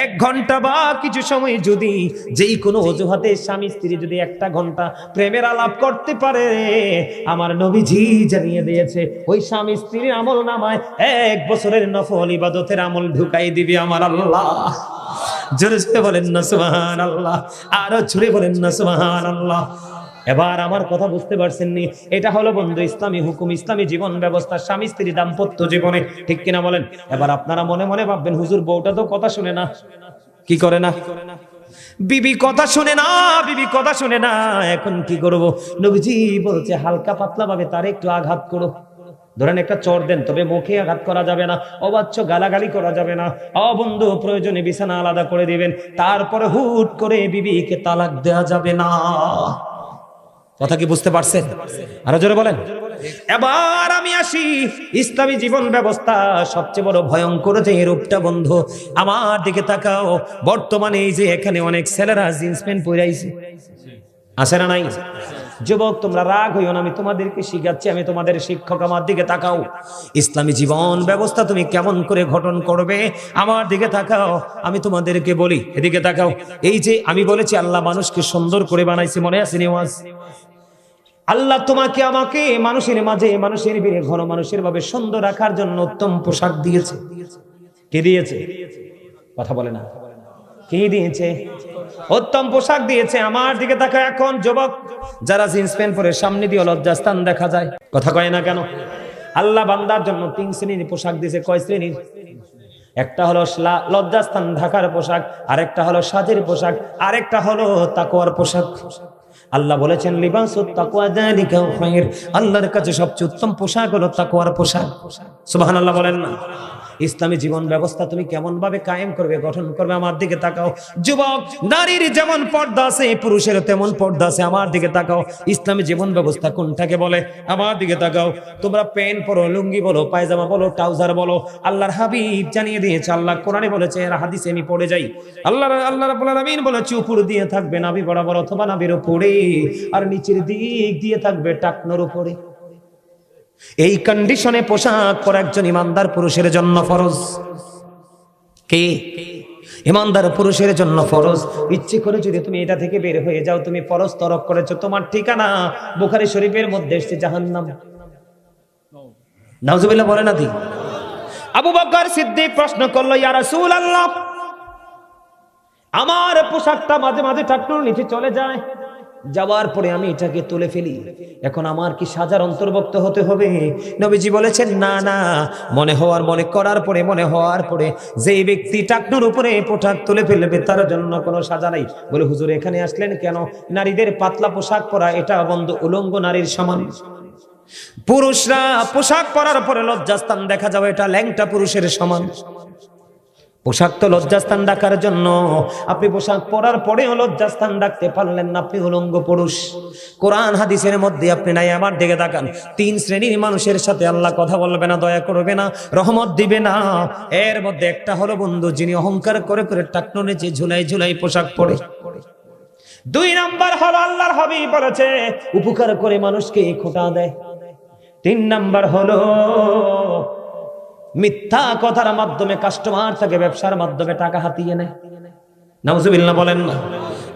এক ঘন্টা বা কিছু সময় যদি যেই কোনো অজুহাতে স্বামী স্ত্রী যদি একটা ঘন্টা প্রেমের আলাপ করতে পারে, আমার নবীজি জানিয়ে দিয়েছে ওই স্বামী স্ত্রীর আমল নামায় 1 বছরের নফল ইবাদতের আমল ঢুকাই দিবি আমার আল্লাহ। জোরে জোরে বলেন না সুবহানাল্লাহ, আরো জোরে বলেন না সুবহানাল্লাহ। এবার আমার কথা বুঝতে পারছেন নি? এটা হলো বন্ধু ইসলামী হুকুম, ইসলামী জীবন ব্যবস্থা, স্বামী স্ত্রী দাম্পত্য জীবনে, ঠিক কিনা বলেন? এবার আপনারা মনে মনে ভাববেন, হুজুর বউটা তো কথা শুনে না, কি করে না? বিবি কথা শুনে না, বিবি কথা শুনে না, এখন কি করব? নবীজি বলছে হালকা পাতলা ভাবে তার একটু আঘাত করো। ধরেন একটা চড় দেন, তবে মুখে আঘাত করা যাবে না, অবাচ্য গালাগালি করা যাবে না, বন্ধু প্রয়োজনে বিছানা আলাদা করে দিবেন, তারপরে হুট করে বিবিকে তালাক দেওয়া যাবে না। কথা কি বুঝতে পারছেন? আরো জোরে বলেন। এবার আমি আসি ইসলামী জীবন ব্যবস্থা সবচেয়ে বড় ভয়ঙ্কর যে রূপটা বন্ধু, আমার দিকে তাকাও। বর্তমানে এই যে এখানে অনেক ছেলেরা জিন্স প্যান্ট পরে আইছে, আছে না নাই? যুবক তোমরা রাগ হইও না, আমি তোমাদেরকে শিখাচ্ছি, আমি তোমাদের শিক্ষক, আমার দিকে তাকাও। ইসলামী জীবন ব্যবস্থা তুমি কেমন করে গঠন করবে আমার দিকে তাকাও, আমি তোমাদেরকে বলি। এদিকে তাকাও। এই যে আমি বলেছি আল্লাহ মানুষকে সুন্দর করে বানাইছে, মনে আছে নিওয়াজ? আল্লাহ তোমাকে আমাকে মানুষের মাঝে, মানুষের ভিড়ে ঘন মানুষের ভাবে সুন্দর রাখার জন্য উত্তম পোশাক দিয়েছে। কে দিয়েছে? কথা বলে না। কে দিয়েছে? উত্তম পোশাক দিয়েছে। আমার দিকে তাকা এখন যুবক, যারা জিন্স প্যান্ট পরে সামনে দিয়ে লজ্জাস্থান দেখা যায়, কথা কয় না কেন? আল্লাহ বান্দার জন্য 3 শ্রেণীর পোশাক দিয়েছে। কয় শ্রেণীর? একটা হলো লজ্জাস্থান ঢাকার পোশাক, আরেকটা হলো সাজের পোশাক, আরেকটা হলো তাকওয়ার পোশাক। আল্লাহ বলেছেন লিবাসুত তাকওয়া যালিকা খায়র, আল্লাহর কাছে সবচেয়ে উত্তম পোশাক হলো তাকওয়ার পোশাক। সুবহানাল্লাহ বলেন না? ইসলামী জীবন ব্যবস্থা তুমি কেমন ভাবে কায়েম করবে, গঠন করবে, আমার দিকে তাকাও। যুবক, নারীর যেমন পর্দা আছে পুরুষের তেমন পর্দা আছে, আমার দিকে তাকাও। ইসলামী জীবন ব্যবস্থা কোনটাকে বলে আমার দিকে তাকাও। তোমরা প্যান্ট পরো, লুঙ্গি বলো, পায়জামা বলো, ট্রাউজার বলো, আল্লাহর হাবিব জানিয়ে দিয়েছে, আল্লাহ কোরআনে বলেছে, এর হাদিসে আমি পড়ে যাই। আল্লাহ রাব্বুল আলামিন বলেছে উপর দিয়ে থাকবে নাভি বরাবর অথবা নাভির উপরে, আর নিচের দিক দিয়ে থাকবে টাকনোর উপরে। এই কন্ডিশনে পোশাক পরা একজন ইমানদার পুরুষের জন্য ফরজ। কে? ইমানদার পুরুষের জন্য ফরজ। ইচ্ছে করে যদি তুমি এটা থেকে বের হয়ে যাও, তুমি ফরজ তরক করেছো, তোমার ঠিকানা বুখারী শরীফের মধ্যে এসেছে জাহান্নাম। নাউজুবিল্লাহ বলে না? আবু বকর সিদ্দিক প্রশ্ন করলো, ইয়া রাসূলুল্লাহ, আমার পোশাকটা মাঝে মাঝে টাকনুর নিচে চলে যায়, যাওয়ার পরে আমি এটাকে তুলে ফেলি, এখন আমার কি সাজার অন্তর্ভুক্ত হতে হবে? নবীজি বলেছেন না না, মনে হওয়ার পরে যে ব্যক্তি টাকনুর উপরে পোশাক তুলে ফেলবে তার জন্য কোনো সাজা নাই। বলে হুজুর এখানে আসলেন কেন? নারীদের পাতলা পোশাক পরা এটা বন্ধু উলঙ্গ নারীর সমান। পুরুষরা পোশাক পরার পরে লজ্জাস্থান দেখা যাবে, এটা ল্যাংটা পুরুষের সমান। পোশাক তো লজ্জাস্থান ঢাকার জন্য, আপনি পোশাক পরার পরেও লজ্জাস্থান ঢাকতে পারলেন না, আপনি উলঙ্গ পুরুষ। কোরআন হাদিসের মধ্যে আপনি নাই। আমার দিকে তাকান। 3 শ্রেণীর মানুষের সাথে আল্লাহ কথা বলবে না, দয়া করবে না, রহমত দিবে না। এর মধ্যে একটা হলো বন্ধু, যিনি অহংকার করে করে টাকনো নিচে ঝুলাই ঝুলাই পোশাক পরে। 2 নাম্বার হলো আল্লাহর হাবিব বলেছে উপকার করে মানুষকে খোঁটা দেয়। 3 নাম্বার হলো মিথ্যা কথার মাধ্যমে কাস্টমার থেকে ব্যবসার মাধ্যমে টাকা হাতিয়ে নেয়। নাউজুবিল্লাহ বলেন না?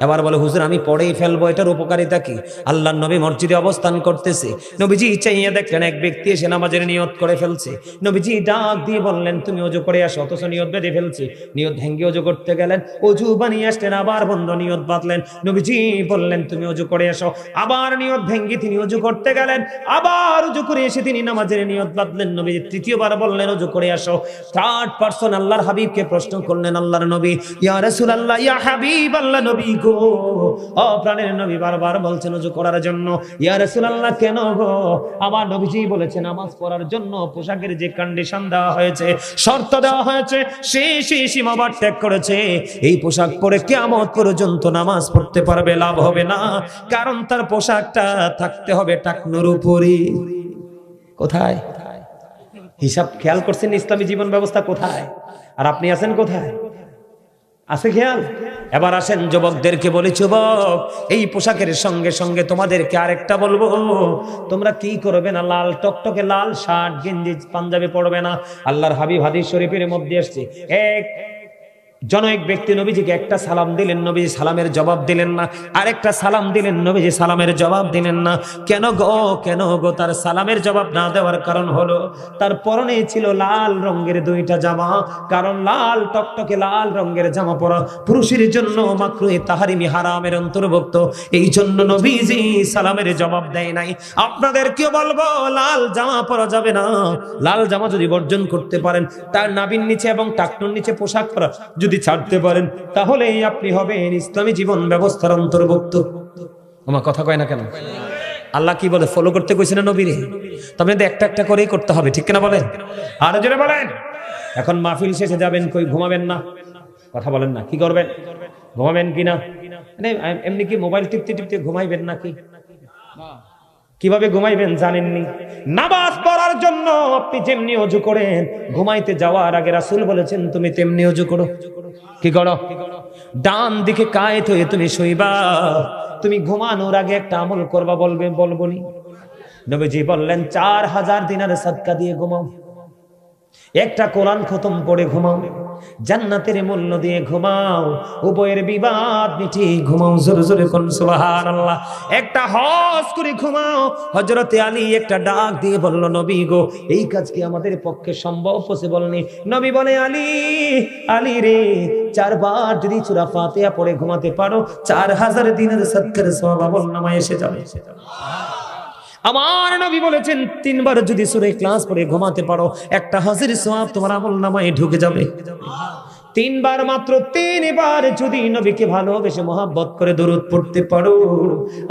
এবার বলে হুজুর আমি পড়েই ফেলবো, এটার উপকারিতা কি? আল্লাহর নবী মসজিদে অবস্থান করতেছে, নবীজি চাইয়ে দেখলেন এক ব্যক্তি এসে নামাজের নিয়ত করে ফেলছে। নবীজি ডাক দিয়ে বললেন তুমি ওযু করে আসো, অথচ নিয়ত বেঁধে ফেলছে। নিয়ত ভেঙে ওযু করতে গেলেন, ওযু বানিয়ে আসলেন, আবার বন্ধ, নিয়ত বাঁধলেন। নবীজি বললেন তুমি ওযু করে আসো, আবার নিয়ত ভেঙে তিনি ওযু করতে গেলেন, আবার ওযু করে এসে তিনি নামাজের নিয়ত বাঁধলেন। নবীজি তৃতীয়বার বললেন ওযু করে আসো। 3rd পারসন আল্লাহর হাবিবকে প্রশ্ন করলেন, আল্লাহর নবী, ইয়া রাসূলুল্লাহ, ইয়া হাবিবাল্লাহ, নবী গো, ও প্রাণের নবী বারবার বলছেন ওযু করার জন্য। ইয়া রাসূলুল্লাহ কেন গো? আমার নবীজি বলেছেন নামাজ পড়ার জন্য পোশাকের যে কন্ডিশন দেওয়া হয়েছে, শর্ত দেওয়া হয়েছে, সেই সীমাবার ত্যাগ করেছে। এই পোশাক পরে কিয়ামত পর্যন্ত নামাজ পড়তে পারবে, লাভ হবে না, কারণ তার পোশাকটা থাকতে হবে টাকনুর উপরে। কোথায়? হিসাব খেয়াল করছেন? ইসলামী জীবন ব্যবস্থা কোথায়? আর আপনি আছেন কোথায়? আছে খেয়াল? এবার আসেন যুবকদেরকে বলি, যুবক এই পোশাকের সঙ্গে সঙ্গে তোমাদেরকে আরেকটা বলবো, তোমরা কি করবে না, লাল টকটকে লাল শার্ট গেঞ্জি পাঞ্জাবি পরবে না। আল্লাহর হাবিব হাদিস শরীফের মধ্যে আসছে, এক জনৈক ব্যক্তি নবীজিকে একটা সালাম দিলেন, নবীজি সালামের জবাব দিলেন না। আরেকটা সালাম দিলেন, নবীজি সালামের জবাব দিলেন না। কেন গো? তার সালামের জবাব না দেওয়ার কারণ হলো তার পরনে ছিল লাল রঙের দুইটা জামা। কারণ লাল টকটকে লাল রঙের জামা পরা পুরুষের জন্য মাকরুহে তাহরিমি হারামের অন্তর্ভুক্ত। এই জন্য নবীজি সালামের জবাব দেয় নাই। আপনাদেরকেও বলবো, লাল জামা পরা যাবে না। লাল জামা যদি বর্জন করতে পারেন, তার নাভির নিচে এবং টাকনুর নিচে পোশাক পরা যদি ছাড়তে পারেন, তাহলেই আপনি হবেন ইসলামী জীবন ব্যবস্থার অন্তর্ভুক্ত। আমার কথা কয় না কেন? আল্লাহ কি বলে? ফলো করতে কইছে না নবীরে? তবে একটা একটা করেই করতে হবে, ঠিক কিনা বলেন? আরো জোরে বলেন। এখন মাহফিল শেষে যাবেন, কই ঘুমাবেন না? কথা বলেন না, কি করবেন? ঘুমাবেন কিনা? মানে এমনি কি মোবাইল টিপতে টিপতে ঘুমাইবেন নাকি? কিভাবে ঘুমাইবেন জানেননি? নামাজ পড়ার জন্য আপনি যেমনি ওযু করেন, ঘুমাইতে যাওয়ার আগে রাসূল বলেছেন তুমি তেমনি ওযু করো। কি করো? ডান দিকে কায়েত হয়ে তুমি শুইবা। তুমি ঘুমানোর আগে একটা আমল করবা, বলবনি? নবীজি বললেন 4000 দিনার সাদকা দিয়ে ঘুমাও, একটা কোরআন খতম পড়ে ঘুমাও, জান্নাতের মূল্য দিয়ে ঘুমাও, উভয়ের বিবাদ মিটিয়ে ঘুমাও। জোরে জোরে কোন সুবহানাল্লাহ। একটা হজ করে ঘুমাও। হযরতে আলী একটা ডাক দিয়ে বলল, নবী গো, এই কাজ কি আমাদের পক্ষে সম্ভব? পসিবল নেই। নবী বলে, আলী রে, 4 বার যদি সূরা ফাতিহা পড়ে ঘুমাতে পারো, 4000 দিনের সদকার সওয়াব আমলনামায় এসে যাবে। আমার নবী বলেছেন 3 বার যদি সূরা ইখলাস পড়ে ঘুমাতে পারো, একটা হজের সওয়াব তোমার আমলনামায় ঢুকে যাবে। 3 বার, মাত্র 3 বার যদি নবীকে ভালোবেসে মহব্বত করে দরুদ পড়তে পারো,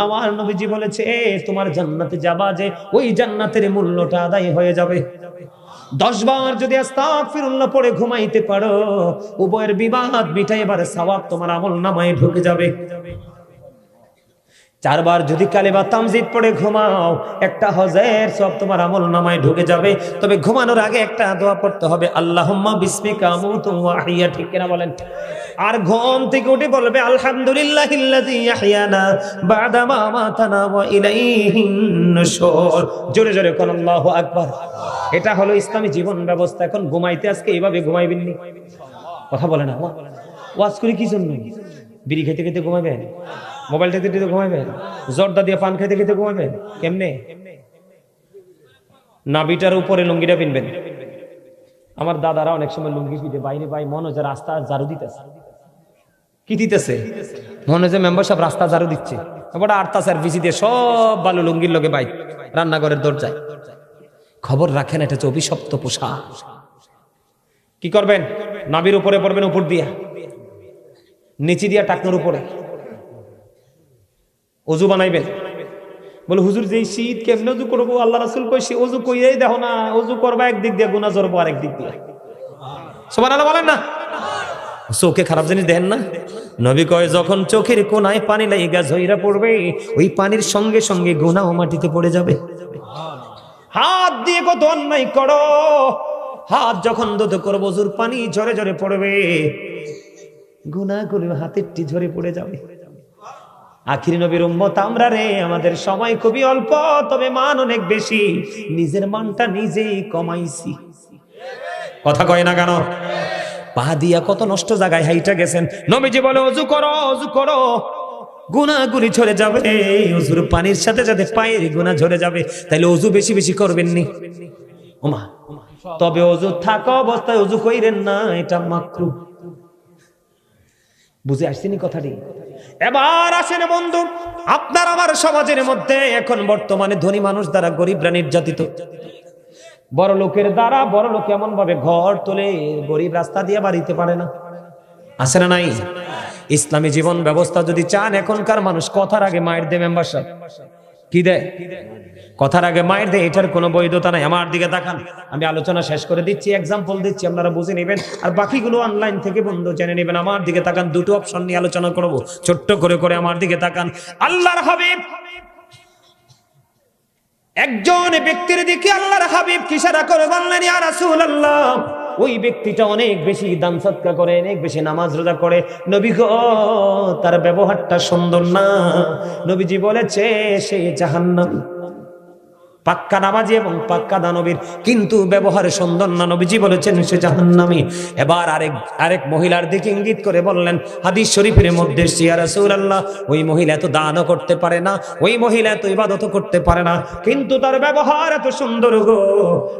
আমার নবীজি বলেছে তোমার জান্নাতে যাবা যে, ওই জান্নাতের মূল্যটা আদায় হয়ে যাবে। 10 বার যদি আস্তাগফিরুল্লাহ পড়ে ঘুমাইতে পারো, উভয়ের বিবাদ মিটাই, এবার সওয়াব তোমার আমলনামায় ঢুকে যাবে। 4 বার যদি কালেমা তামজিদ পড়ে ঘুমাও, একটা হজের সব তোমার আমলনামায় ঢুকে যাবে। তবে ঘুমানোর আগে একটা দোয়া পড়তে হবে, আল্লাহুম্মা বিসমিকা আমুতু ওয়া আহইয়া, ঠিক কিনা বলেন? আর ঘুম থেকে উঠে বলবে আলহামদুলিল্লাহিল্লাযী ইয়াহইয়ানা বা'দা মা আমাতানা ওয়া ইলাইহিন নুশুর। জোরে জোরে কোন আল্লাহু আকবার। এটা হলো ইসলামী জীবন ব্যবস্থা। এখন ঘুমাইতে আজকে এইভাবে ঘুমাইবেন নি? কথা বলে না। ওয়াজ করি কি জন্য? বিড়ি খেতে খেতে ঘুমাবেন? মোবাইল টেতে টেতে ঘুমাবেন? জর্দা দিয়ে পান খেতে খেতে ঘুমাবেন? কেমনে? নাভিটার উপরে লুঙ্গিটা পিনবেন। আমার দাদারা অনেক সময় লুঙ্গি পিঠে বাইরে ভাই, মনে হয় রাস্তা ঝাড়ু দিতেছে। কি দিতেছে? মনে হয় মেম্বার সাহেব রাস্তা ঝাড়ু দিচ্ছে। বড় আটতাছে ভিসি দিয়ে সব বালু লুঙ্গির লগে বাইক রান্নাঘরের দরজায়। খবর রাখেন, এটা হচ্ছে অভিশপ্ত পোশাক। কি করবেন? নাভির উপরে পড়বেন, উপর দিয়া, নিচে দিয়া টাকনোর উপরে ওযু বানাইবেন। বলে হুজুর যে শীত কেমনে ওযু করবো? আল্লাহ রাসূল কইছে ওযু কইরাই দেখো না, ওযু করবা একদিক দিয়ে, গুনাহ জরব আরেক দিক দিয়ে। সুবহানাল্লাহ বলেন না? চোখে খারাপ জিনিস দেখেন না? নবী কয় যখন চোখের কোনায় পানি লাগা ঝইরা পড়বে, ওই পানির সঙ্গে সঙ্গে গুনাহ মাটিতে পড়ে যাবে। হাত দিয়ে কত অন্যায় করো, হাত যখন ধুতে করবো, ওযুর পানি ঝরে ঝরে পড়বে, গুনাহগুলো হাতের টি ঝরে পড়ে যাবে। আখির নবীর উম্মত আমরা রে, আমাদের সময় খুবই অল্প, তবে মান অনেক বেশি। নিজের মানটা নিজেই কমাইছি। কথা কয় না কেন? পা দিয়া কত নষ্ট জায়গায় হাইটা গেছেন। নবীজি বলে ওযু করো, ওযু করো, গুনাহগুলি ঝরে যাবে। ওযুর পানির সাথে সাথে পায়ের গুনাহ ঝরে যাবে। তাইলে ওযু বেশি বেশি করবেন নি? ওমা, তবে ওযু থাকা অবস্থায় ওযু কইরেন না, এটা মাকরুহ। বুঝে আসছেনি কথাটি? এবার আসেন বন্ধু, আপনার আমার সমাজের মধ্যে এখন বর্তমানে ধনী মানুষ দ্বারা গরিবরা নির্যাতিত, বড় লোকের দ্বারা বড় লোক এমন ভাবে ঘর তোলে, গরিব রাস্তা দিয়ে বাড়িতে পারে না। আছে না নাই? ইসলামী জীবন ব্যবস্থা যদি চান, এখনকার মানুষ কথার আগে মায়ের দেয়। মেম্বার সাহেব কি দেয়? কথার আগে মায়ের দেয়। এটার কোনো বৈধতা নাই। আমার দিকে তাকান, আমি আলোচনা শেষ করে দিচ্ছি, এক্সাম্পল দিচ্ছি, আপনারা বুঝে নেবেন, আর বাকিগুলো অনলাইন থেকে বন্ধু জেনে নেবেন। আমার দিকে তাকান, দুটো অপশন নিয়ে আলোচনা করব, ছোট্ট করে করে আমার দিকে তাকান। আল্লাহর হাবিব, একজন ব্যক্তির দিকে আল্লাহর হাবিব ইশারা করে বললেন, ইয়া রাসূলুল্লাহ, ওই ব্যক্তিটা অনেক বেশি দান সদকা করে, অনেক বেশি নামাজ রোজা করে, নবী গো তার ব্যবহারটা সুন্দর না। নবীজি বলেছে সে জাহান্নামী। পাক্কা নামাজি এবং পাক্কা দানবীর, কিন্তু ব্যবহারে সুন্দর না, নবীজি বলেছেন সে জাহান্নামী। এবার আরেক মহিলার দিকে ইঙ্গিত করে বললেন, হাদিস শরীফের মধ্যে, ইয়া রাসূলুল্লাহ, ওই মহিলা এত দানও করতে পারে না, ওই মহিলা এত ইবাদতও করতে পারে না, কিন্তু তার ব্যবহার এত সুন্দর গো,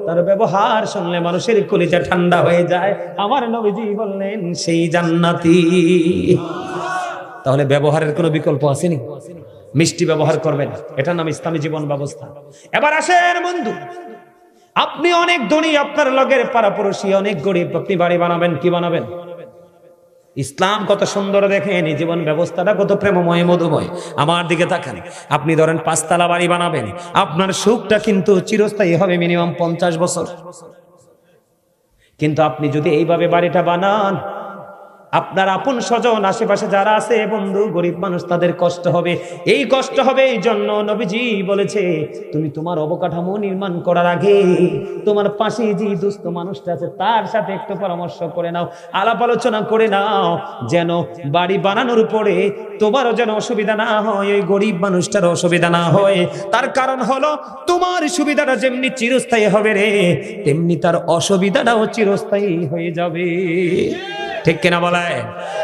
তার ব্যবহার শুনলে মানুষের কলিজা ঠান্ডা হয়ে যায়। আমার নবীজি বললেন সেই জান্নাতি। তাহলে ব্যবহারের কোনো বিকল্প আসেনি? মিষ্টি ব্যবহার করবেন, এটার নাম ইসলামী জীবন ব্যবস্থা। এবার আসেন বন্ধু, আপনি অনেক ধনী, আপনার লগের পাড়াপড়শি অনেক গরিব, আপনি বাড়ি বানাবেন, কি বানাবেন? ইসলাম কত সুন্দর দেখেন, এই জীবন ব্যবস্থাটা কত প্রেমময় মধুময়। আমার দিকে তাকান, আপনি ধরেন 5 তলা বাড়ি বানাবেন, আপনার সুখটা কিন্তু চিরস্থায়ী হবে, মিনিমাম 50 বছর। কিন্তু আপনি যদি এইভাবে বাড়িটা বানান, আপনার আপন স্বজন আশেপাশে যারা আছে বন্ধু, গরিব মানুষ, তাদের কষ্ট হবে। এই কষ্ট হবে এই জন্য নবীজি বলেছে, তুমি তোমার অবকাঠামো নির্মাণ করার আগে তোমার পাশে যে দুস্থ মানুষটা আছে তার সাথে একটু পরামর্শ করে নাও, আলাপ আলোচনা করে নাও, যেন বাড়ি বানানোর পরে তোমারও যেন অসুবিধা না হয়, ওই গরিব মানুষটার অসুবিধা না হয়। তার কারণ হলো, তোমার সুবিধাটা যেমনি চিরস্থায়ী হবে রে, তেমনি তার অসুবিধাটাও চিরস্থায়ী হয়ে যাবে। ঠিক কিনা বলায়?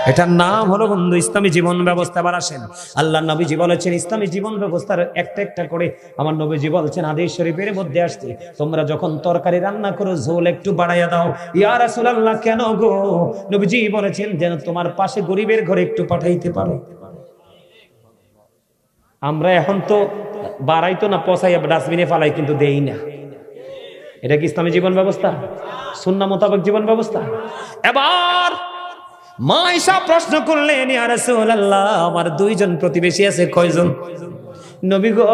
এটার নাম হলো বন্ধু ইসলামী জীবন ব্যবস্থা। আবার আসেন, আল্লাহ নবীজি বলেছেন ইসলামী জীবন ব্যবস্থার একটা একটা করে, আমার নবীজি বলছেন হাদিস শরীফের মধ্যে আসছে, তোমরা যখন তরকারি রান্না করো ঝোল একটু বাড়াইয়া দাও। ইয়া রাসূলুল্লাহ, কেন গো? নবীজি বলেছেন যেন তোমার পাশে গরিবের ঘরে একটু পাঠাইতে পারো। আমরা এখন তো বাড়াইতো না, পচাইয়া ডাস্টবিনে ফালাই, কিন্তু দেই না। এটা কি ইসলামী জীবন ব্যবস্থা? সুন্নাহ মোতাবেক জীবন ব্যবস্থা? এবার মা ঈসা প্রশ্ন করলেন, ইয়া রাসূলুল্লাহ, আমার 2 জন প্রতিবেশী আছে। কয়জন? নবী গো,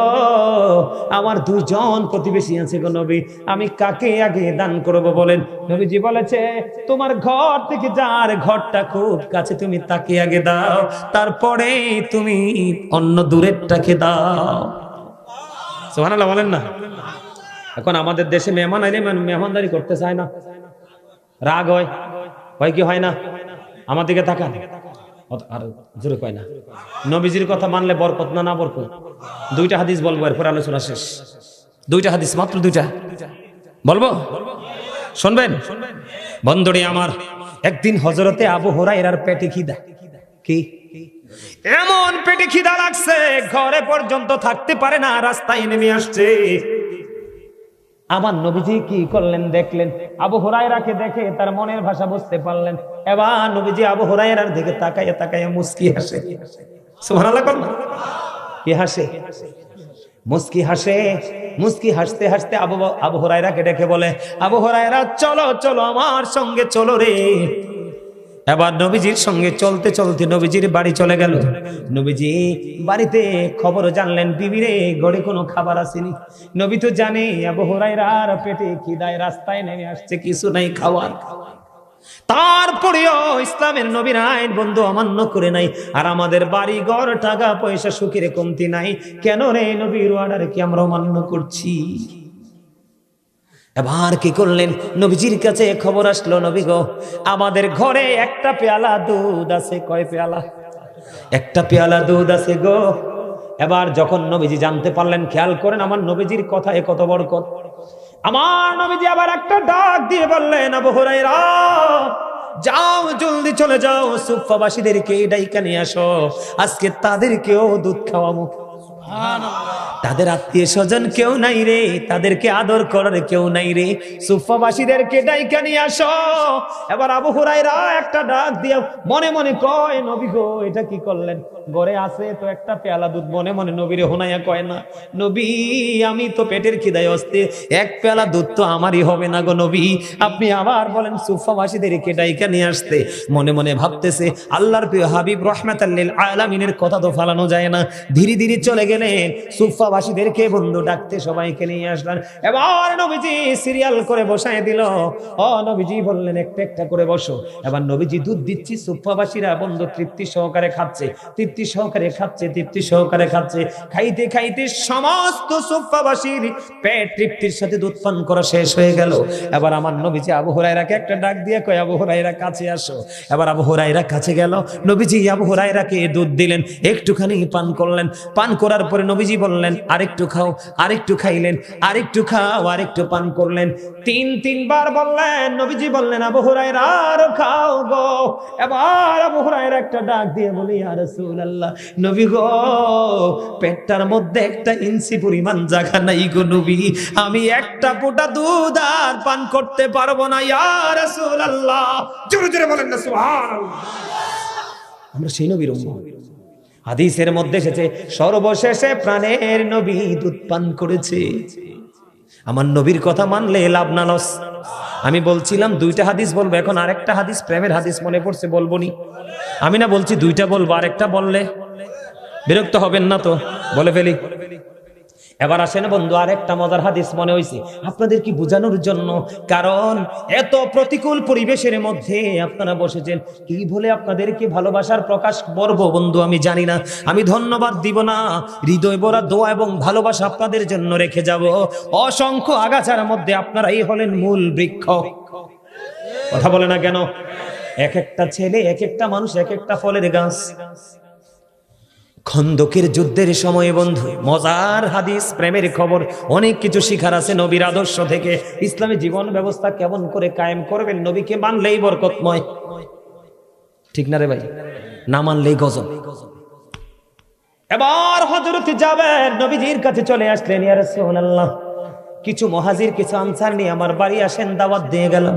আমার 2 জন প্রতিবেশী আছে গো নবী, আমি কাকে আগে দান করব বলেন? নবীজি বলেছে, তোমার ঘর থেকে যার ঘরটা খুব কাছে তুমি তাকে আগে দাও, তারপরে তুমি অন্য দূরেরটাকে দাও। সুবহানাল্লাহ বলেন না? এখন আমাদের দেশে মেহমান আইলে মেহমানদারি করতে চায় না, রাগ হয়, হয় কি হয় না? আমার দিকে তাকান, আর জোরে কয় না। নবীজির কথা মানলে বরকত না, না বরকত? 2টা হাদিস বলবো, এরপর আলোচনা শেষ। 2টা হাদিস, মাত্র 2টা বলবো, শুনবেন বন্ধুরে আমার। একদিন হযরতে আবু হুরায়রার পেটে খিদা, কি এমন পেটে খিদা লাগছে, ঘরে পর্যন্ত থাকতে পারে না, রাস্তায় নেমে আসছে। আমার নবীজি কি করলেন দেখলেন, আবু হুরায়রাকে দেখে তার মনের ভাষা বুঝতে পারলেন। এবার নবীজি আবু হুরায়রার দিকে তাকাইয়া তাকাইয়া মুস্কি হাসে। সুবহানাল্লাহ করুন। কি হাসে? মুস্কি হাসে। মুস্কি হাসতে হাসতে আবু হুরায়রাকে ডেকে বলে, আবু হুরায়রা, চলো চলো আমার সঙ্গে চলো রে। এবার নবীজির সঙ্গে চলতে চলতে নবীজির বাড়ি চলে গেল। নবীজি বাড়িতে খবর জানলেন, বিবিরে ঘরে কোনো খাবার আসেনি। নবী তো জানে আবু হুরায়রার পেটে খিদায় রাস্তায় নেমে আসছে, কিছু নাই খাওয়ার। তারপরেও ইসলামের নবীর আইন বন্ধু অমান্য করে নাই। আর আমাদের বাড়ি ঘর, টাকা পয়সা, সুখের কমতি নাই, কেন রে নবীর অর্ডার কি আমরা অমান্য করছি? এবার কি করলেন, নবীজির কাছে খবর আসলো, নবী গো, আমাদের ঘরে একটা পেয়ালা দুধ আছে। কয় পেয়ালা? একটা পেয়ালা দুধ আছে গো। এবার যখন নবীজি জানতে পারলেন, খেয়াল করেন আমার নবীজির কথায় কত বরকত। আমার নবীজি আবার একটা ডাক দিয়ে বললেন, আবু হুরায়রা, যাও জলদি চলে যাও, সুফফাবাসীদেরকে ডাইকা নিয়ে আসো, আজকে তাদেরকেও দুধ খাওয়াবো। তাদের আত্মীয় স্বজন কেউ নাই রে, তাদেরকে আদর করার কেউ নাই রে, সুফফাবাসীদেরকে ডাইকা নিয়ে আসো। এবার আবু হুরায়রা একটা ডাক দিয়ে মনে মনে কয়, নবী গো, এটা কি করলেন? ঘরে আছে তো একটা পেয়ালা দুধ, মনে মনে নবীরে হুনাইয়া কয় না, নবী আমি তো পেটের খিদায় অস্তে, 1 পেয়ালা দুধ তো আমারই হবে না গো নবী, আপনি আবার বলেন সুফফাবাসীদেরকে ডাইকা নিয়ে আসতে। মনে মনে ভাবতেছে, আল্লাহর প্রিয় হাবিব রাহমাতাল লিল আলামিনের কথা তো ফালানো যায় না। ধীরে ধীরে চলে গেলেন, সুফফাবাসীদেরকে বন্ধু ডাকতে সবাইকে নিয়ে আসলেন। এবার নবীজি সিরিয়াল করে বসায় দিল। ও নবীজি বললেন, একটা একটা করে বসো। এবার নবীজি দুধ দিচ্ছি, সুফফাবাসীরা বন্ধু তৃপ্তি সহকারে খাচ্ছে, তৃপ্তি সহকারে খাচ্ছে, তৃপ্তি সহকারে খাচ্ছে। খাইতে খাইতে সমস্ত সুফফাবাসীর পেট তৃপ্তির সাথে দুধ পান করা শেষ হয়ে গেল। এবার আমার নবীজি আবু হুরায়রাকে একটা ডাক দিয়ে কয়, আবু হুরায়রা কাছে আসো। এবার আবু হুরায়রা কাছে গেল, নবীজি আবু হুরায়রাকে দুধ দিলেন, একটুখানি পান করলেন। পান করার পরে নবীজি বললেন, আরেকটু খাও, আরেকটু খাইলেন, আরেকটু খাও, আরেকটু পান করলেন। তিনবার বললেন, নবীজি বললেন আবু হুরায়রা আরো খাও গো। এবার আবু হুরায়রা একটা ডাক দিয়ে বলে ইয়া রাসূলুল্লাহ, নবী গো পেটটার মধ্যে একটা ইঞ্চি পরিমাণ জায়গা নাই গো নবী, আমি একটা ফোঁটা দুধ আর পান করতে পারবো না ইয়া রাসূলুল্লাহ। জোরে জোরে বলেন না সুবহানাল্লাহ। আমরা সেই নবীর উম্মত। হাদিসের মধ্যে এসেছে সর্বশেষে প্রাণের নবী দুধ পান করেছে। আমার নবীর কথা মানলে লাভ না লস। আমি বলছিলাম দুইটা হাদিস বলবো, এখন আরেকটা হাদিস প্রেমের হাদিস মনে পড়ছে, বলবো নি? আমি না বলছি দুইটা বলবো, আরেকটা বললে বিরক্ত হবেন না তো? বলে ফেলি। এবার আসেন বন্ধু, আরেকটা মজার হাদিস মনে হইছে আপনাদের কি বোঝানোর জন্য, কারণ এত প্রতিকূল পরিবেশের মধ্যে আপনারা বসেছেন, কি বলে আপনাদেরকে ভালোবাসার প্রকাশ করব বন্ধু আমি জানি না। আমি ধন্যবাদ দিব না, হৃদয় ভরা দোয়া এবং ভালোবাসা আপনাদের জন্য রেখে যাব। অসংখ্য আগাছার মধ্যে আপনারাই হলেন মূল বৃক্ষ। কথা বলে না কেন? এক একটা ছেলে, এক একটা মানুষ, এক একটা ফলের গাছ। খন্দকের যুদ্ধের সময় বন্ধু মজার হাদিস, প্রেমের খবর, অনেক কিছু শিখার আছে নবীর আদর্শ থেকে। ইসলামী জীবন ব্যবস্থা কেমন করে কায়েম করবেন, নবীকে মানলেই বরকতময়, ঠিক না রে ভাই? না মানলেই গজব। এবার হযরত জাবের নবীজির কাছে চলে আসলেন, ইয়া রাসূলুল্লাহ কিছু মুহাজির কিছু আনসার নিয়ে আমার বাড়ি আসেন, দাওয়াত দিয়ে গেলাম।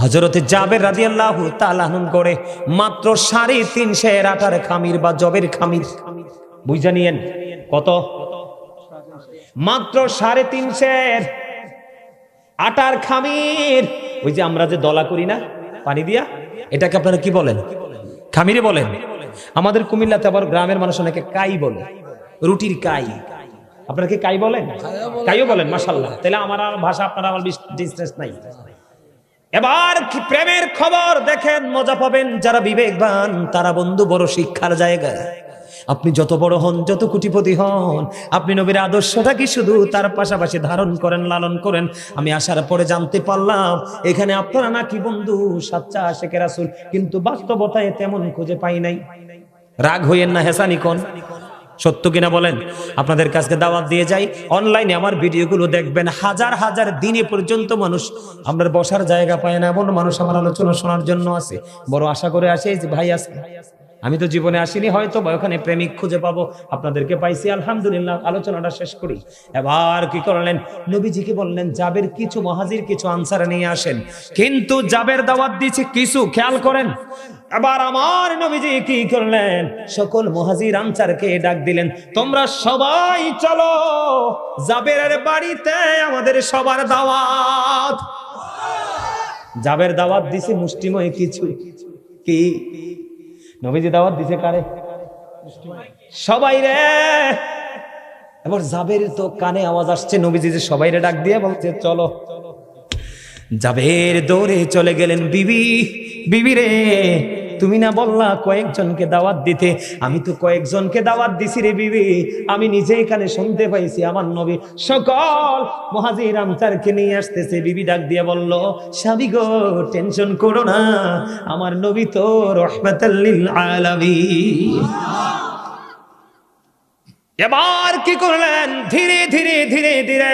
হযরতে জাবের রাদিয়াল্লাহু তাআলা আনহু করে মাত্র 350 আটার খামির বা জবের খামির, বুঝা নিয়েন কত? মাত্র 350 আটার খামির। ওই যে আমরা যে দলা করি না পানি দিয়া, এটাকে আপনারা কি বলেন? খামিরে বলেন। আমাদের কুমিল্লাতে আবার গ্রামের মানুষ অনেকে কাই বলে, রুটির কাই। আপনারা কি কাই বলেন? কাইও বলেন, মাশাআল্লাহ। তাহলে আমার ভাষা আপনারা আমার ডিস্টেন্স নাই। এবার প্রেমের খবর দেখেন, মজা পাবেন। যারা বিবেকবান তারা বন্ধু বড় শিক্ষার জায়গা। আপনি যত বড় হন, যত কোটিপতি হন, আপনি নবীর আদর্শটা কি শুধু তার পাশাপাশি ধারণ করেন, লালন করেন। আমি আসার পরে জানতে পারলাম এখানে আপনারা নাকি বন্ধু সাচ্চা আশিকে রাসূল, কিন্তু বাস্তবতায় তেমন খুঁজে পাই নাই। রাগ হইয়েন না, হেসানি কোন সত্য কিনা বলেন? আপনাদের কাছে দাওয়াত দিয়ে যাই, অনলাইনে আমার ভিডিওগুলো দেখবেন। হাজার হাজার দিনে পর্যন্ত মানুষ আমরা বসার জায়গা পায় না, এমন মানুষ আমার আলোচনা শোনার জন্য আছে। বড় আশা করে আসে যে ভাই আছে, আমি তো জীবনে আসিনি, হয়তো বা ওখানে প্রেমিক খুঁজে পাবো, আপনাদেরকে পাইছি আলহামদুলিল্লাহ। আলোচনাটা শেষ করি। এবার কি করলেন, নবীজিকে বললেন জাবের কিছু মুহাজির কিছু আনসার নিয়ে আসেন, কিন্তু জাবের দাওয়াত দিয়েছে কিছু, খেয়াল করেন। এবার আমার নবীজি কি করলেন, সকল মুহাজির আনসারকে ডাক দিলেন, তোমরা সবাই চলো জাবেরের বাড়িতে, আমাদের সবার দাওয়াত। জাবের দাওয়াত দিছে মুষ্টিময় কিছু, কি নবীজি দাওয়াত দিছে কারে? সবাই রে। এবার জাবের তো কানে আওয়াজ আসছে, নবীজি যে সবাই রে ডাক দিয়ে বলছে চলো। জাবের দৌড়ে চলে গেলেন, বিবি বিবি রে তুমি না বললা কয়েকজনকে দাওয়াত দিতে, আমি তো কয়েকজনকে দাওয়াত দিছি রে বিবি, আমি নিজে এখানে শুনতে পাইছি আমার নবী সকল মুহাজির আনসারকে নিয়ে আসতেছে। বিবি ডাক দিয়ে বলল, স্বামী গো টেনশন করো না, আমার নবী তো রাহমাতাল লিল আলামিন। এবার কি করলেন, ধীরে ধীরে ধীরে ধীরে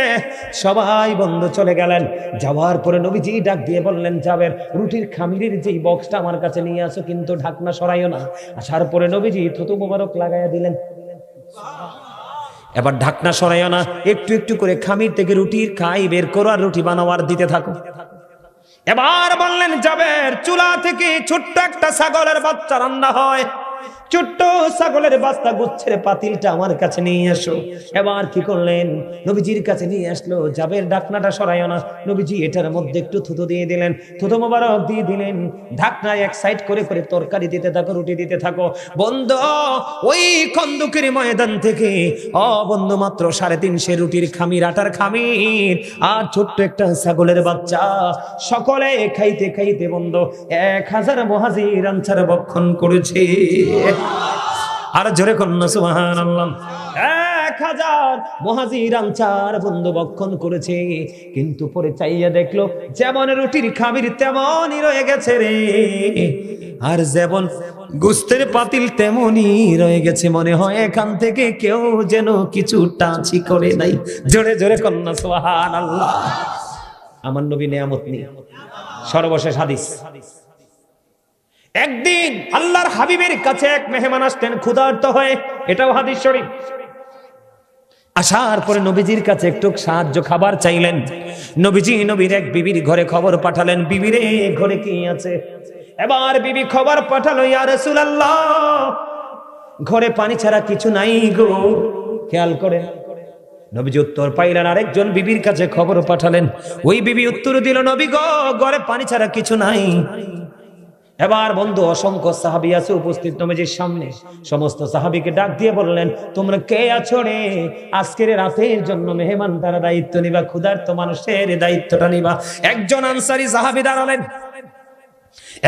সবাই বন্ধ চলে গেলেন। যাওয়ার পরে নবীজি ডাক দিয়ে বললেন, জাবের রুটির খামিরের যেই বক্সটা আমার কাছে নিয়ে আসো, কিন্তু ঢাকনা সরাইও না। আসার পরে নবীজি থুতু মোবারক লাগাইয়া দিলেন। এবার ঢাকনা সরাইও না, একটু একটু করে খামির থেকে রুটির খাই বের করো আর রুটি বানাওয়ার দিতে থাকো। এবার বললেন, জাবের চুলা থেকে ছোট্ট একটা ছাগলের বাচ্চা রান্না হয়, ছোট্ট ছাগলের বাচ্চা গুচ্ছের পাতিলটা আমার কাছে নিয়ে আসো। এবার কি করলেন, নবীজির কাছে নিয়ে আসলো। জাবের ঢাকনাটা সরাইও না, নবীজি এটার মধ্যে একটু থুতু দিয়ে দিলেন, থুতু মোবারক দিয়ে দিলেন। ঢাকনা এক সাইড করে করে তরকারি দিতে থাকো, রুটি দিতে থাকো। বন্ধু ওই খন্দকের ময়দান থেকে বন্ধু মাত্র 350 রুটির খামির, আটার খামির আর ছোট্ট একটা ছাগলের বাচ্চা, সকলে খাইতে খাইতে বন্ধু 1000 মুহাজির আনসার ভক্ষণ করেছে। আর জোরে কন্যা সুবহানাল্লাহ। 1000 মুহাজির আনসার বন্ধু ভক্ষণ করেছে, কিন্তু পরে চাইয়া দেখলো যেমন রুটির খামির তেমনই রয়ে গেছে রে। আর যেমন গোস্তের পাতিল তেমনি রয়ে গেছে, মনে হয় এখান থেকে কেউ যেন কিছু টাচই করে নাই। জোরে জোরে কন্যা সুবহানাল্লাহ। আমার নবী নেয়ামত নেই। সর্বশেষ হাদিস, একদিন আল্লাহর হাবিবের কাছে এক মেহমান আসতেন ক্ষুধার্ত হয়ে, এটাও হাদিস শরীফ। আসার পরে নবীজির কাছে একটু সাহায্য খাবার চাইলেন। নবীজি নবীর এক বিবির ঘরে খবর পাঠালেন, বিবিরে ঘরে কি আছে? এবার বিবি খবর পাঠালো, ইয়া রাসূলুল্লাহ ঘরে পানি ছাড়া কিছু নাই গো। খেয়াল করে নবীজি উত্তর পাইলেন, আরেকজন বিবির কাছে খবর পাঠালেন। ওই বিবি উত্তর দিল, নবী গো ঘরে পানি ছাড়া কিছু নাই। এবার বন্ধু অসংখ্য সাহাবী আছে উপস্থিত নবীজির সামনে। সমস্ত সাহাবীকে ডাক দিয়ে বললেন, তোমরা কে আছো রে? আজকের রাতের জন্য মেহমান তারা দায়িত্ব নিবা, ক্ষুধার্ত মানুষের দায়িত্বটা নিবা। একজন আনসারী সাহাবী দাঁড়ালেন।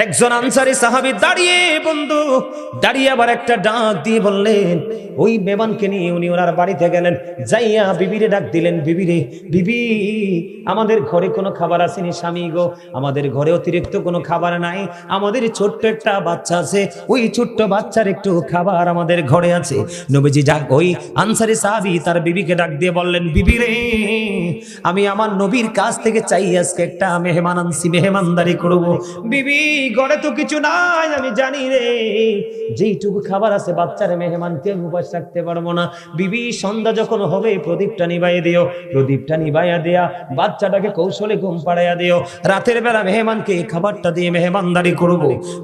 একজন আনসারী সাহাবী দাঁড়িয়ে বন্ধু দাঁড়িয়ে আবার একটা ডাক দিয়ে বললেন, ওই মেহমানকে নিয়ে উনি ওনার বাড়িতে গেলেন, যাইয়া বিবিরে ডাক দিলেন, বিবিরে, বিবি আমাদের ঘরে কোনো খাবার আসেনি স্বামী গো, আমাদের ঘরে অতিরিক্ত কোনো খাবার নাই, আমাদের ছোট্ট একটা বাচ্চা আছে, ওই ছোট্ট বাচ্চার একটু খাবার আমাদের ঘরে আছে। নবীজি ওই আনসারী সাহাবী তার বিবিকে ডাক দিয়ে বললেন, বিবিরে আমি আমার নবীর কাছ থেকে চাই আজকে একটা মেহমান আনছি, মেহমানদারি করব। বিবি ঘরে তো কিছু নাই, আমি জানি রে, যেইটুকু খাবার আছে বাচ্চার মেহমানকে উপাস রাখতে পারবো না। বিবি সন্ধ্যা যখন হবে প্রদীপটা নিভাইয়া দিও, প্রদীপটা নিভাইয়া দেয়া বাচ্চাটাকে কৌশলে ঘুম পাড়াইয়া দিও, রাতের বেলা মেহমানকে খাবারটা দিয়ে মেহমানদারি করব।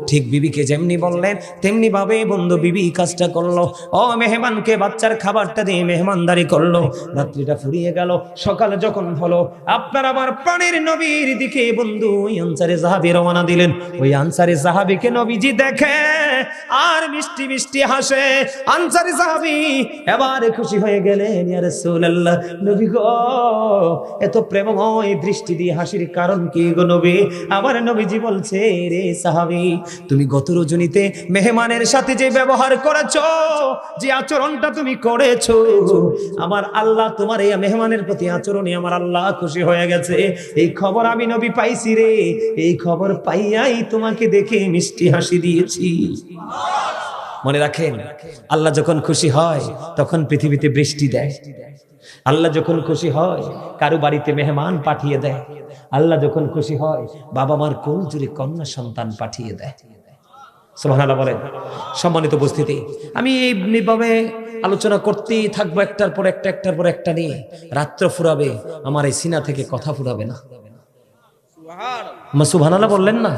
ঠিক বিবিকে যেমনি বললেন তেমনি ভাবে বন্ধু বিবি কাজটা করলো। ও মেহমানকে বাচ্চার খাবারটা দিয়ে মেহমানদারি করলো। রাত্রিটা ফুরিয়ে গেল, সকালে যখন হলো আপনার আমার প্রাণের নবীর দিকে বন্ধু ওই আনসারী সাহাবী রওনা দিলেন। ওই আনসারী সাহাবীকে নবীজি দেখে আর মিষ্টি মিষ্টি হাসে। আনসারী সাহাবী এবারে খুশি হয়ে গেলেন, ইয়া রাসূলুল্লাহ নবী গো এত প্রেমময় দৃষ্টি দিয়ে হাসির কারণ কি গো নবী? আমার নবীজি বলছে, রে সাহাবী তুমি গত রজনীতে মেহমানের সাথে যে ব্যবহার করেছো, যে আচরণটা তুমি করেছো, আমার আল্লাহ তোমার এই মেহমানের প্রতি আচরণে আমার আল্লাহ খুশি হয়ে গেছে। এই খবর আমি নবী পাইছি রে, এই খবর পাইয়াই তোমাকে দেখে মিষ্টি হাসি দিয়েছি। মনে রাখেন, আল্লাহ যখন খুশি হয় তখন পৃথিবীতে বৃষ্টি দেয়। আল্লাহ যখন খুশি হয় কারো বাড়িতে মেহমান পাঠিয়ে দেয়। আল্লাহ যখন খুশি হয় বাবা মার কোল জুড়ে কন্যা সন্তান পাঠিয়ে দেয়। সুবহানাল্লাহ বলেন। সম্মানিত উপস্থিতি, আমি এইভাবে আলোচনা করতেই থাকবো, একটার পর একটা, একটার পর একটা নিয়ে। রাত্র ফুরাবে, আমার এই সিনা থেকে কথা ফুরাবে না। সুবহানাল্লাহ বললেন না?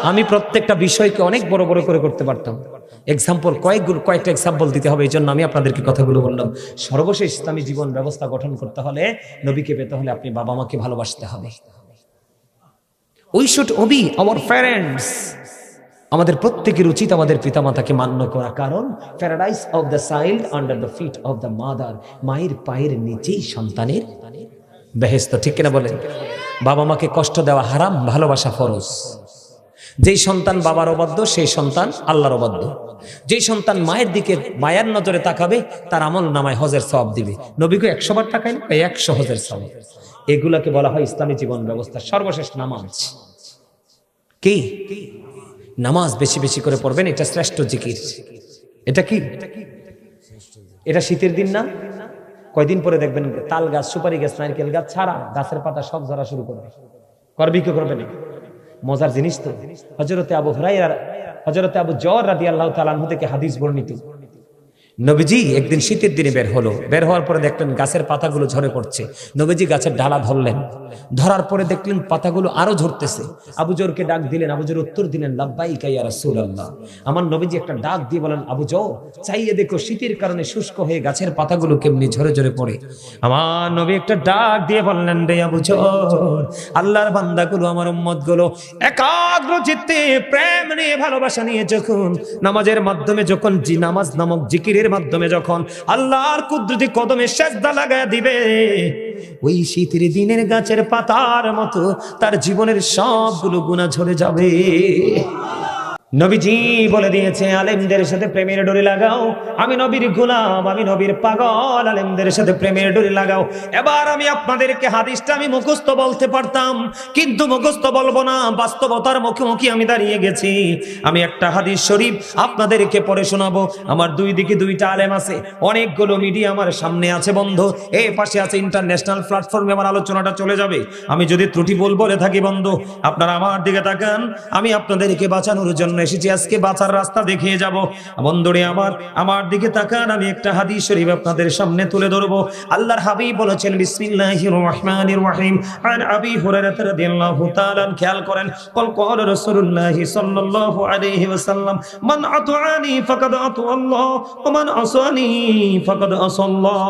আমি প্রত্যেকটা বিষয়কে অনেক বড় বড় করে করতে পারতাম। এক্সাম্পল কয়েকটা এক্সাম্পল দিতে হবে, এই জন্য আমি আপনাদেরকে কথাগুলো বললাম। সর্বশেষ ইসলামী জীবন ব্যবস্থা গঠন করতে হলে, নবীকে পেতে হলে আপনি বাবা মাকে ভালোবাসতে হবে। We should obey our parents. আমাদের প্রত্যেকের উচিত আমাদের পিতামাতাকে মান্য করা, কারণ paradise of the child under the feet of the mother. মায়ের পায়ের নিচেই সন্তানের বেহেশত, ঠিক কিনা বলেন? বাবা মাকে কষ্ট দেওয়া হারাম, ভালোবাসা ফরজ। যেই সন্তান বাবার অবাধ্য সেই সন্তান আল্লাহর অবাধ্য। যেই সন্তান মায়ের দিকে মায়ের নজরে তাকাবে তার আমল নামায় হজের সওয়াব দিবে। নবীকে 100 বার তাকায় না, 100 হজের সওয়াব। এগুলাকে বলা হয় ইসলামী জীবন ব্যবস্থা। সর্বশেষ নামাজ। কি নামাজ বেশি বেশি করে পড়বেন, এটা শ্রেষ্ঠ জিকির। এটা কি? এটা শীতের দিন না, কয়দিন পরে দেখবেন তাল গাছ, সুপারি গাছ, নারকেল গাছ ছাড়া গাছের পাতা সব ঝরা শুরু করবে। করবি কি করবে না? মজার জিনিস তো। হযরতে আবু হুরায়রা, হযরতে আবু যর রাদিয়াল্লাহু তাআলা আনহু থেকে হাদিস বর্ণিত। নবীজি একদিন শীতের দিনে বের হলো। বের হওয়ার পরে দেখলেন গাছের পাতাগুলো ঝরে পড়ছে। নবীজি গাছের ডালা ধরলেন, ধরার পরে দেখলেন পাতাগুলো আরো ঝরতেছে। আবু যরকে ডাক দিলেন, আবু যর উত্তর দিলেন, লাব্বাইকা ইয়া রাসূলুল্লাহ। আমার নবীজি একটা ডাক দিয়ে বলেন, আবু যর চাইয়ে দেখো শীতের কারণে শুষ্ক হয়ে গাছের পাতাগুলো কেমনি ঝরে ঝরে পড়ে। আমার নবী একটা ডাক দিয়ে বললেন, রে আবু যর, আল্লাহর বান্দাগুলো, আমার উম্মতগুলো একাগ্র চিত্তে প্রেম নিয়ে, ভালোবাসা নিয়ে যখন নামাজের মাধ্যমে, যখন নামাজ নামক জিকিরের মাধ্যমে যখন আল্লাহর কুদরতি কদমে সেজদা লাগায় দিবে, ওই শীতের দিনের গাছের পাতার মতো তার জীবনের সবগুলো গুনাহ ঝরে যাবে। নবীজি বলে দিয়েছে আলেমদের সাথে প্রেমের ডোরি লাগাও। আমি নবীর গোলাম, আমি নবীর পাগল, আলেমদের সাথে প্রেমের ডোরি লাগাও। এবার আমি আপনাদেরকে হাদিসটা আমি মুখস্থ বলতে পারতাম, কিন্তু মুখস্থ বলবো না, বাস্তবতার মুখোমুখি আমি দাঁড়িয়ে গেছি। আমি একটা হাদিস শরীফ আপনাদেরকে পড়ে শোনাবো। আমার দুই দিকে দুইটা আলেম আছে, অনেকগুলো মিডিয়া আমার সামনে আছে বন্ধু, এই পাশে আছে ইন্টারন্যাশনাল প্ল্যাটফর্মে আমার আলোচনাটা চলে যাবে। আমি যদি ত্রুটি বলে থাকি বন্ধু, আপনারা আমার দিকে তাকান। আমি আপনাদেরকে বাঁচানোর জন্য এসেছি, আজকে বাঁচার রাস্তা দেখিয়ে যাব। বন্ধুরে আমার দিকে তাকান, আমি একটা হাদিস শরীফ আপনাদের সামনে তুলে ধরবো। আল্লাহর হাবিব বলেছেন বিসমিল্লাহির রহমানির রহিম আন আবি হুরায়রা রাদিয়াল্লাহু তাআলা, খেয়াল করেন, ক্বাল রাসূলুল্লাহি সাল্লাল্লাহু আলাইহি ওয়াসাল্লাম মান আতাআনি ফাকাদ আতাআল্লাহ ওয়া মান আসানি ফাকাদ আসাল্লাহ।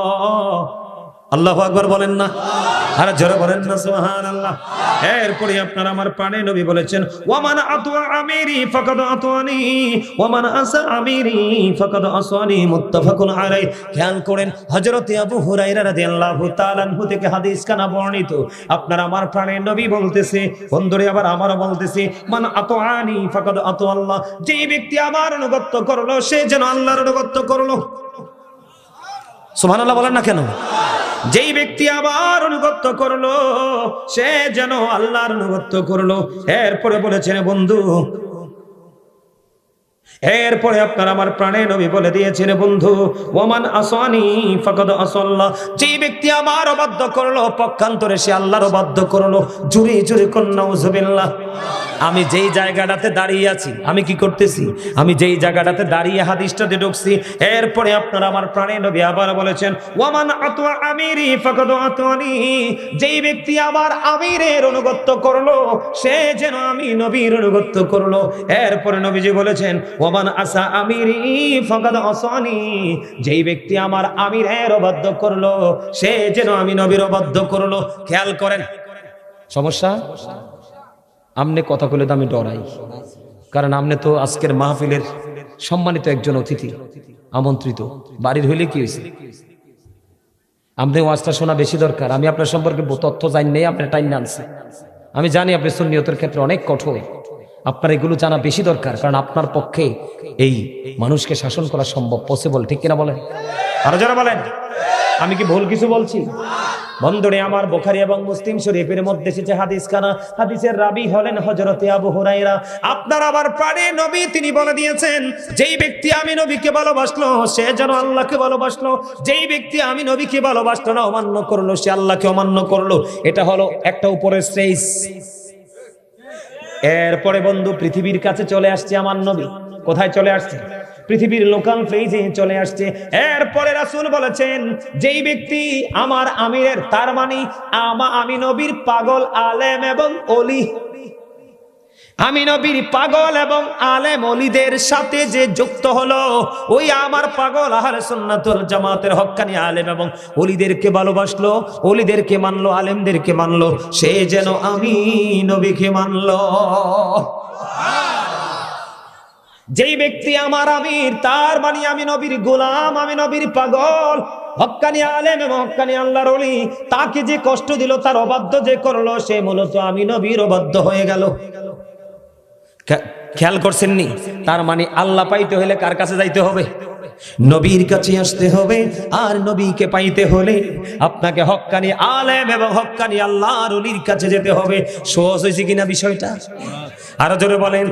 আল্লাহু আকবার বলেন না, আর জোরে বলেন না সুবহানাল্লাহ। এরপরে আপনারা আমার প্রাণে নবী বলেছেন ওয়ামান আতুয়া আমিরি ফাকাদ আতুয়ানি ওয়ামান আসা আমিরি ফাকাদ আসানি, মুত্তাফাকুন আলাইহি। খেয়াল করেন, হযরত আবু হুরায়রা রাদিয়াল্লাহু তাআলা আনহু থেকে হাদিস কানা বর্ণিত। আপনারা আমার প্রাণে নবী বলতেছে, বন্ধুরে আবার আমারও বলতেছে, মান আতুয়ানি ফাকাদ আতুয়াল্লাহ, যে ব্যক্তি আমার অনুগত করলো সে যেন আল্লাহর অনুগত করলো। সুবহানাল্লাহ বলেন না কেন? যেই ব্যক্তি আবার অনুগত করলো সে যেন আল্লাহর অনুগত করলো। এরপরে বলেছেন বন্ধু, এরপরে আপনার আমার প্রাণে নবী বলে দিয়েছেন বন্ধু ওমান আসানি ফাকাদ আসাল্লাহ, যে ব্যক্তি আমার অবাধ্য করলো পক্ষান্তরে সে আল্লাহর অবাধ্য করলো। জুরি জুরি কোন নাউজুবিল্লাহ। আমি যেই জায়গাটাতে দাঁড়িয়ে আছি, আমি কি করতেছি? আমি যেই জায়গাটাতে দাঁড়িয়ে হাদিসটাতে ঢুকছি। এরপরে আপনারা আমার প্রাণে নবী আবার বলেছেন ওয়ামান আতুয়া আমিরি ফাকাদ আতুয়ানি, যেই ব্যক্তি আমার আমিরের অনুগত করলো সে যেন আমি নবীর অনুগত করলো। এরপরে নবীজি বলেছেন ওয়ামান আসা আমিরি ফাকাদ আসানি, যেই ব্যক্তি আমার আমিরের অবাধ্য করলো সে যেন আমি নবীর অবাধ্য করলো। খেয়াল করেন, সমস্যা আমনে কথা বলে তো আমি ডরাই, কারণ আমনে তো আজকের মাহফিলের সম্মানিত একজন অতিথি, আমন্ত্রিত। বাড়ির হইলে কি হয়েছে, আমনে ওয়াজটা শোনা বেশি দরকার। আমি আপনার সম্পর্কে তথ্য জানি নেই, আপনার টাইম আনছে। আমি জানি আপনি সুন্নিয়তের ক্ষেত্রে অনেক কঠোর, আপনার এগুলো জানা বেশি দরকার, কারণ আপনার পক্ষে এই মানুষকে শাসন করা সম্ভব, পসিবল, ঠিক কিনা বলেন? আরো যারা বলেন, আমি কি ভুল কিছু বলছি? বন্ধুরে আমার বুখারী এবং মুসলিম শরীফের মধ্যে এসেছে হাদিস খানা, হাদিসের রাবী হলেন হযরত আবু হুরায়রা। আপনার আবার প্রাণে নবী তিনি বলে দিয়েছেন যেই ব্যক্তি আমি নবীকে ভালোবাসলো সে যেন আল্লাহকে ভালোবাসলো, যেই ব্যক্তি আমি নবীকে ভালোবাসলো না, অমান্য করলো, সে আল্লাহকে অমান্য করলো। এটা হলো একটা উপরের স্টেজ। এরপরে বন্ধু পৃথিবীর কাছে চলে আসছে আমার নবী। কোথায় চলে আসছে? পৃথিবীর লোকাল ফেজে চলে আসছে। এরপরে রাসূল বলেছেন যেই ব্যক্তি আমার আমিরের, তার মানে আমি নবীর পাগল আলেম এবং ওলি, আমি নবীর পাগল এবং আলেম ওলিদের সাথে যে যুক্ত হলো, ওই আমার পাগল আহলে সুন্নাত ওয়াল জামাতের হক্কানি আলেম এবং ওলিদেরকে ভালোবাসলো, ওলিদেরকে মানলো, আলেমদেরকে মানলো, সে যেন আমি নবীকে মানলো। যেই ব্যক্তি আমার আমির, তার মানে আমি নবীর গোলাম, আমি নবীর পাগল, হক্কানি আলেম এবং হক্কানি আল্লাহর ওলি। তাকে যে কষ্ট দিল, তার অবাধ্য যে করলো, সে মূলত আমি নবীর অবাধ্য হয়ে গেল। খেয়াল করছেন নি? তার মানে আল্লাহ পাইতে হলে কার কাছে যাইতে হবে? নবীর কাছে আসতে হবে। আর নবীকে পাইতে হলে আপনাকে হক্কানি আলেম এবং হক্কানি আল্লাহর ওলির কাছে যেতে হবে। সহজ হয়েছে কিনা বিষয়টা? আরো জোরে বলেন।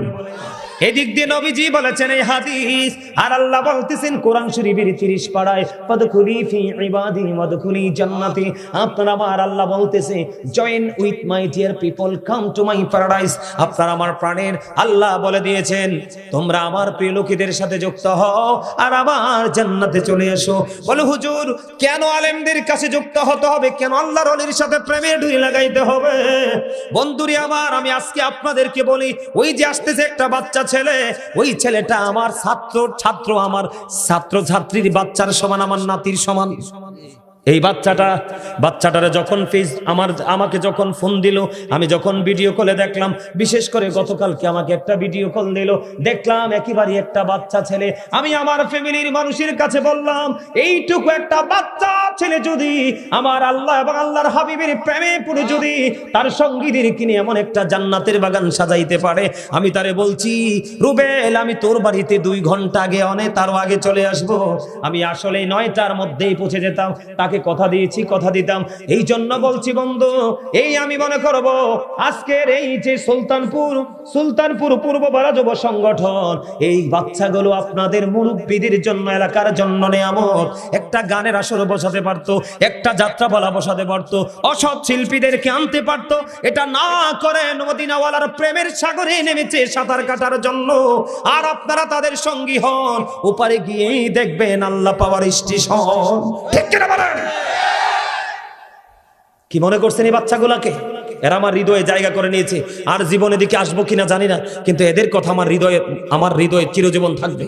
এদিক দিয়ে নবীজি বলেছেন এই হাদিস, আর আল্লাহ বলতেছেন কোরআন শরীফের 30 পারায় ফাদখুলি ফি ইবাদি ওয়াদখুলি জান্নাতি। আপনারা আমার আল্লাহ বলতেছে join with my dear people, come to my paradise. আপনারা আমার প্রাণের আল্লাহ বলে দিয়েছেন তোমরা আমার প্রিয় লোকেদের সাথে যুক্ত হও আর আমার জান্নাতে চলে এসো। বলে হুজুর কেন আলেমদের কাছে যুক্ত হতে হবে, কেন আল্লাহর ওলির সাথে প্রেমের ডুরি লাগাইতে হবে? বন্ধুরে আমার, আমি আজকে আপনাদেরকে বলি, ওই যে আসতেছে একটা বাচ্চা ছেলে, ওই ছেলেটা আমার ছাত্র, আমার ছাত্র ছাত্রীর বাচ্চার সমান, আমার নাতির সমান। এই বাচ্চাটারে যখন আমাকে যখন ফোন দিল, আমি যখন ভিডিও কলে দেখলাম, বিশেষ করে গতকালকে আমাকে একটা ভিডিও কল দিল, দেখলাম একেবারে একটা বাচ্চা ছেলে। আমি আমার ফ্যামিলির মানুষের কাছে বললাম, এইটুকু একটা বাচ্চা ছেলে যদি আমার আল্লাহ এবং আল্লাহর হাবিবের প্রেমে পড়ে যদি তার সঙ্গীদের কিনে এমন একটা জান্নাতের বাগান সাজাইতে পারে, আমি তারে বলছি, রুবেল আমি তোর বাড়িতে 2 ঘন্টা আগে তারও আগে চলে আসব। আমি আসলে 9টার মধ্যেই পৌঁছে যেতাম, তাকে কথা দিয়েছি, কথা দিতাম। এই জন্য বলছি বন্ধু, এই আমি মনে করব আজকের এই যে সুলতানপুর পূর্ব বারা যুব সংগঠন, এই বাচ্চাগুলো আপনাদের মুরব্বীদের জন্য, এলাকার জন্য নিয়ামত। একটা গানের আসর বসাতে পারতো, একটা যাত্রাপালা বসাতে পারতো, অসৎ শিল্পীদেরকে আনতে পারতো। এটা না করে মদিনাওয়ালার প্রেমের সাগরে নেমেছে সাঁতার কাটার জন্য। আর আপনারা তাদের সঙ্গী হন, ওপারে গিয়েই দেখবেন আল্লাহ পাওয়ার স্টেশন। ঠিক কিনা বলেন? কি মনে করছেন এই বাচ্চাগুলাকে? এরা আমার হৃদয়ে জায়গা করে নিয়েছে। আর জীবনে দিকে আসবো কিনা জানি না, কিন্তু এদের কথা আমার হৃদয়ে চিরজীবন থাকবে।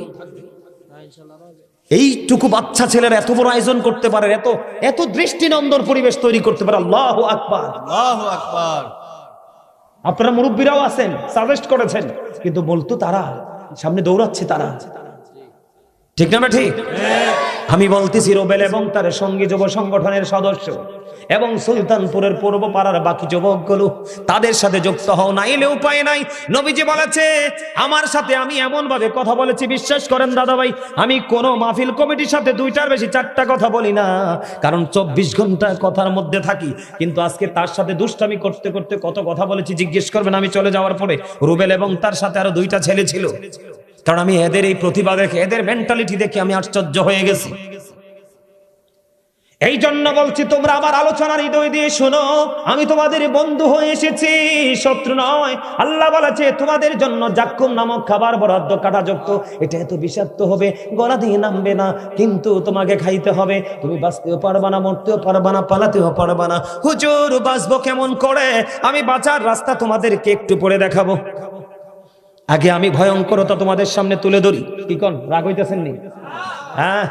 এইটুকু বাচ্চা ছেলেরা এত বড় আয়োজন করতে পারে, এত দৃষ্টিনন্দন পরিবেশ তৈরি করতে পারে। আল্লাহু আকবার, আল্লাহু আকবার। আপনারা মুরব্বীরাও আছেন, সাজেস্ট করেছেন, কিন্তু বলতো তারা সামনে দৌড়াচ্ছে তারা। ঠিক না? ঠিক। আমি বলতেছি, রুবেল এবং তার সঙ্গী যুব সংগঠনের সদস্য এবং সুলতানপুরের পূর্ব পাড়ার বাকি যুবকগুলো, তাদের সাথে যুক্ত হও, নাইলে উপায় নাই। নবীজি বলেছে আমার সাথে, আমি এমন ভাবে কথা বলেছি, বিশ্বাস করেন দাদা ভাই, আমি কোন মাহফিল কমিটির সাথে 2টার বেশি 4টা কথা বলি না, কারণ 24 ঘন্টা কথার মধ্যে থাকি। কিন্তু আজকে তার সাথে দুষ্টামি করতে করতে কত কথা বলেছি জিজ্ঞেস করবেন আমি চলে যাওয়ার পরে। রুবেল এবং তার সাথে আরো 2টা ছেলে ছিল, কারণ আমি এদের এই প্রতিভা দেখে, এদের মেন্টালিটি দেখে আমি আশ্চর্য হয়ে গেছি। এই জন্য বলছি, তোমরা আমার আলোচনার হৃদয় দিয়ে শোনো, আমি তোমাদের বন্ধু হয়ে এসেছি, শত্রু নয়। আল্লাহ বলেছে তোমাদের জন্য জাক্কুম নামক খাবার বরাদ্দ, কাটাযুক্ত। এটা এত বিষাক্ত হবে, গলা দিয়ে নামবে না, কিন্তু তোমাকে খাইতে হবে। তুমি বাঁচতেও পারবা না, মরতেও পারবা না, পালাতেও পারবা না। হুজুর বাঁচবো কেমন করে? আমি বাঁচার রাস্তা তোমাদেরকে একটু পড়ে দেখাবো। আগে আমি ভয়ঙ্করতা তোমাদের সামনে তুলে ধরি। কি কোন রাগ হইতেছেন নি? হ্যাঁ,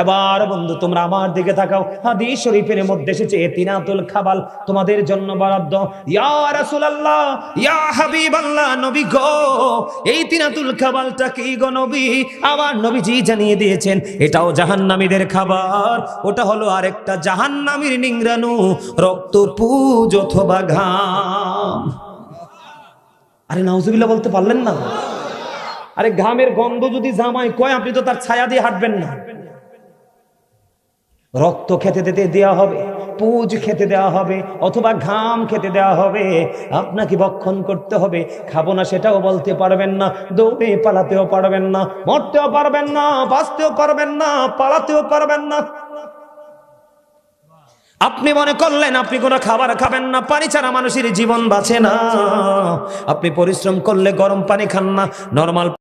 এবার বন্ধু তোমরা আমার দিকে তাকাও। হাদিস শরীফের মধ্যে এসেছে তিনাতুল খাবাল তোমাদের জন্য বরাদ্দ। ইয়া রাসূলুল্লাহ, ইয়া হাবিবাল্লাহ, নবী গো, এই তিনাতুল খাবালটা কি গো নবী? আমার নবীজি জানিয়ে দিয়েছেন এটাও জাহান্নামীদের খাবার। ওটা হলো আরেকটা জাহান্নামীর নিংরানু রক্ত, পুজ অথবা ঘাম। আরে নাউজুবিল্লাহ বলতে পারলেন না? আরে ঘামের গন্ধ যদি জামায় কয়, আপনি তো তার ছায়া দিয়ে হাঁটবেন না। রক্ত খেতে দেওয়া হবে, পুজ খেতে দেওয়া হবে, অথবা ঘাম খেতে দেওয়া হবে। আপনাকে ভক্ষণ করতে হবে। খাবো না সেটাও বলতে পারবেন না, দৌড়ে পালাতেও পারবেন না, মরতেও পারবেন না, বাঁচতেও পারবেন না, পালাতেও পারবেন না। আপনি মনে করলেন আপনি কোনো খাবার খাবেন না, পানি ছাড়া মানুষের জীবন বাঁচে না। আপনি পরিশ্রম করলে গরম পানি খান না, নরমাল